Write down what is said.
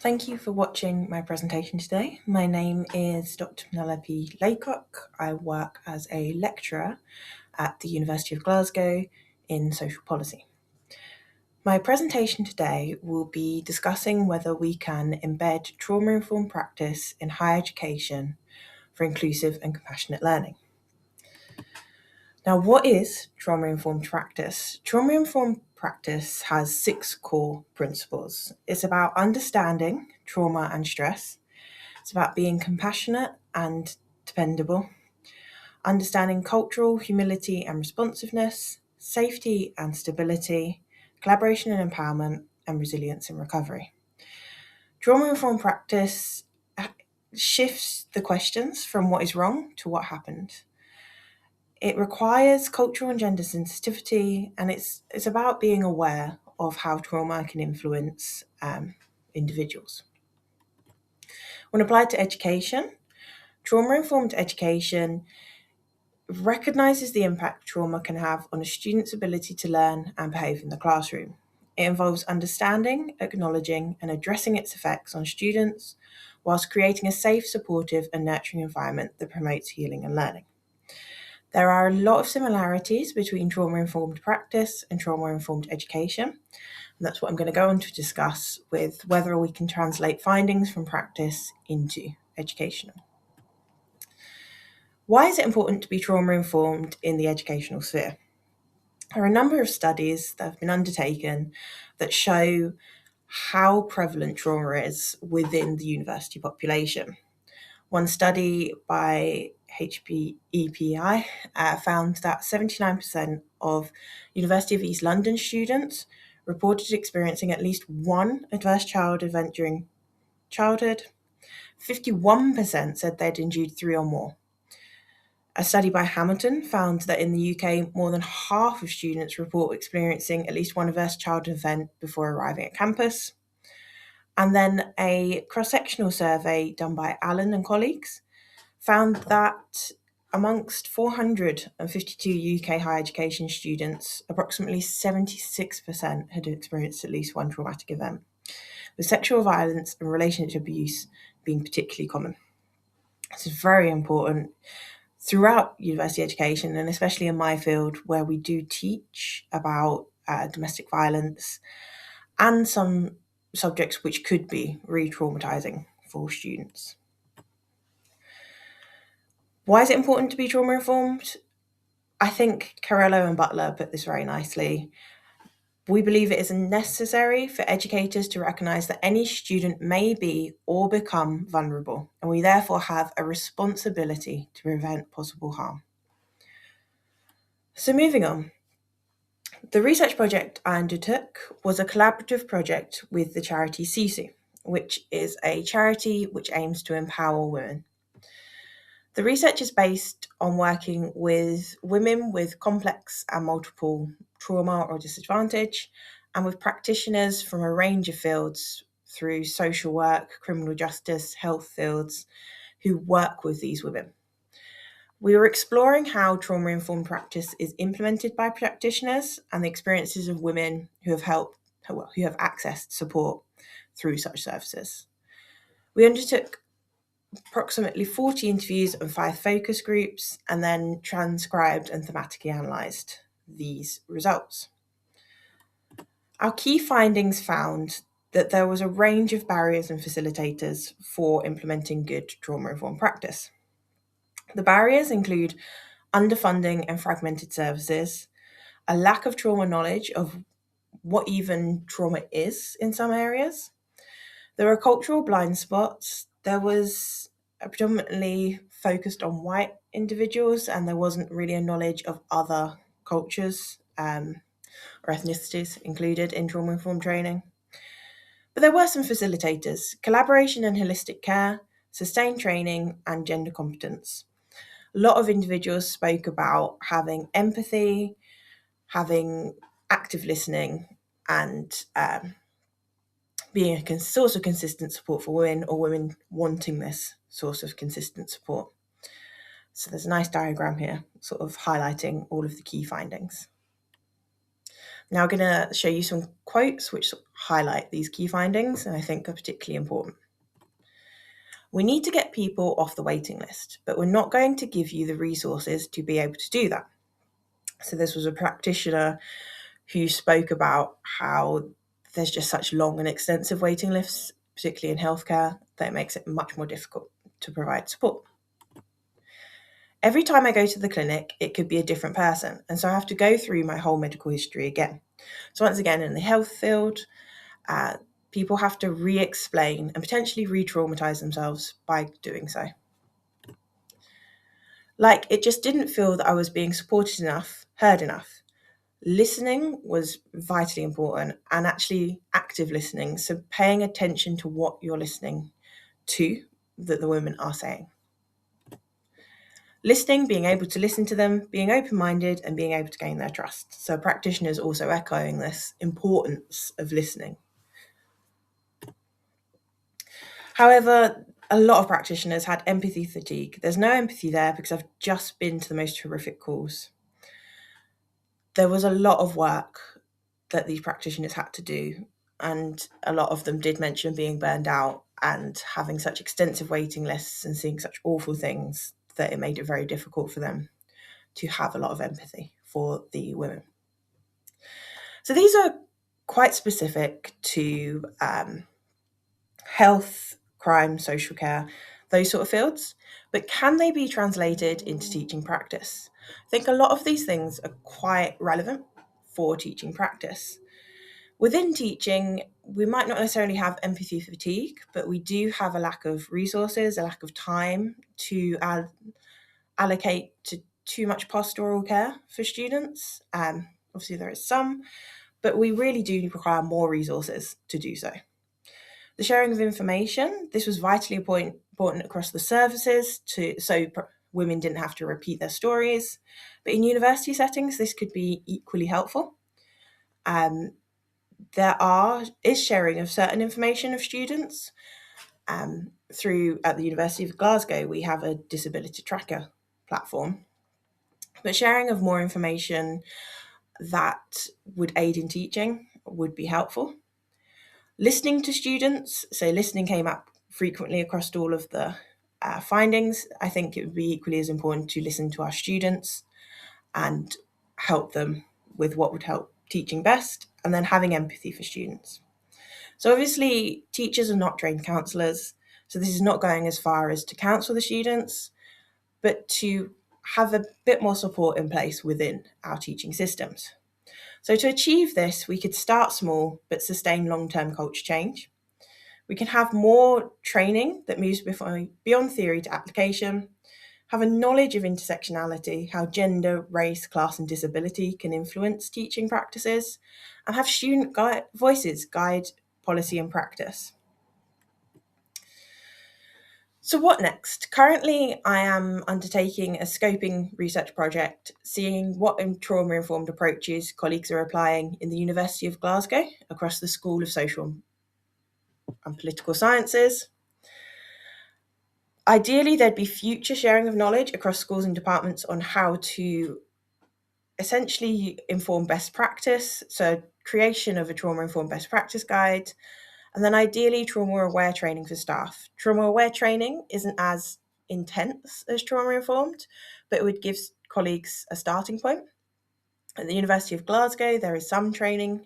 Thank you for watching my presentation today. My name is Dr. Penelope Laycock. I work as a lecturer at the University of Glasgow in social policy. My presentation today will be discussing whether we can embed trauma-informed practice in higher education for inclusive and compassionate learning. Now, what is trauma-informed practice? Trauma-informed practice has 6 core principles. It's about understanding trauma and stress. It's about being compassionate and dependable, understanding cultural humility and responsiveness, safety and stability, collaboration and empowerment, and resilience and recovery. Trauma-informed practice shifts the questions from what is wrong to what happened. It requires cultural and gender sensitivity, and it's about being aware of how trauma can influence individuals. When applied to education, trauma-informed education recognises the impact trauma can have on a student's ability to learn and behave in the classroom. It involves understanding, acknowledging, and addressing its effects on students, whilst creating a safe, supportive, and nurturing environment that promotes healing and learning. There are a lot of similarities between trauma-informed practice and trauma-informed education, and that's what I'm going to go on to discuss with whether we can translate findings from practice into educational. Why is it important to be trauma-informed in the educational sphere? There are a number of studies that have been undertaken that show how prevalent trauma is within the university population. One study by HPEPI found that 79% of University of East London students reported experiencing at least one adverse childhood event during childhood. 51% said they'd endured 3 or more. A study by Hamilton found that in the UK, more than half of students report experiencing at least one adverse childhood event before arriving at campus. And then a cross-sectional survey done by Allen and colleagues found that amongst 452 UK higher education students, approximately 76% had experienced at least one traumatic event, with sexual violence and relationship abuse being particularly common. This is very important throughout university education, and especially in my field where we do teach about domestic violence and some subjects which could be re-traumatizing for students. Why is it important to be trauma-informed? I think Carello and Butler put this very nicely. We believe it is necessary for educators to recognise that any student may be or become vulnerable, and we therefore have a responsibility to prevent possible harm. So moving on. The research project I undertook was a collaborative project with the charity SISU, which is a charity which aims to empower women. The research is based on working with women with complex and multiple trauma or disadvantage, and with practitioners from a range of fields through social work, criminal justice, health fields, who work with these women. We were exploring how trauma-informed practice is implemented by practitioners and the experiences of women who have accessed support through such services. We undertook approximately 40 interviews and 5 focus groups, and then transcribed and thematically analysed these results. Our key findings found that there was a range of barriers and facilitators for implementing good trauma-informed practice. The barriers include underfunding and fragmented services, a lack of trauma knowledge of what even trauma is in some areas. There are cultural blind spots. There was predominantly focused on white individuals, and there wasn't really a knowledge of other cultures or ethnicities included in trauma-informed training. But there were some facilitators: collaboration and holistic care, sustained training, and gender competence. A lot of individuals spoke about having empathy, having active listening, and being a source of consistent support for women, or women wanting this source of consistent support. So there's a nice diagram here sort of highlighting all of the key findings. Now I'm going to show you some quotes which highlight these key findings and I think are particularly important. We need to get people off the waiting list, but we're not going to give you the resources to be able to do that. So this was a practitioner who spoke about how there's just such long and extensive waiting lists, particularly in healthcare, that it makes it much more difficult to provide support. Every time I go to the clinic, it could be a different person, and so I have to go through my whole medical history again. So once again, in the health field, people have to re-explain and potentially re-traumatize themselves by doing so. Like, it just didn't feel that I was being supported enough, heard enough. Listening was vitally important, and actually active listening, so paying attention to what you're listening to that the women are saying. Listening, being able to listen to them, being open-minded, and being able to gain their trust. So practitioners also echoing this importance of listening. However, a lot of practitioners had empathy fatigue. There's no empathy there because I've just been to the most horrific calls. There was a lot of work that these practitioners had to do, and a lot of them did mention being burned out and having such extensive waiting lists and seeing such awful things that it made it very difficult for them to have a lot of empathy for the women. So these are quite specific to health, crime, social care, those sort of fields, but can they be translated into teaching practice? I think a lot of these things are quite relevant for teaching practice. Within teaching, we might not necessarily have empathy fatigue, but we do have a lack of resources, a lack of time to allocate to too much pastoral care for students. Obviously, there is some, but we really do require more resources to do so. The sharing of information, this was vitally important across the services so women didn't have to repeat their stories. But in university settings, this could be equally helpful. There is sharing of certain information of students. Through at the University of Glasgow, we have a disability tracker platform. But sharing of more information that would aid in teaching would be helpful. Listening to students, so listening came up frequently across all of the findings. I think it would be equally as important to listen to our students and help them with what would help teaching best, and then having empathy for students. So obviously, teachers are not trained counsellors, so this is not going as far as to counsel the students, but to have a bit more support in place within our teaching systems. So to achieve this, we could start small but sustain long-term culture change. We can have more training that moves beyond theory to application, have a knowledge of intersectionality, how gender, race, class and disability can influence teaching practices, and have student voices guide policy and practice. So what next? Currently, I am undertaking a scoping research project, seeing what trauma-informed approaches colleagues are applying in the University of Glasgow across the School of Social and Political Sciences. Ideally, there'd be future sharing of knowledge across schools and departments on how to essentially inform best practice, so creation of a trauma-informed best practice guide, and then ideally trauma-aware training for staff. Trauma-aware training isn't as intense as trauma-informed, but it would give colleagues a starting point. At the University of Glasgow, there is some training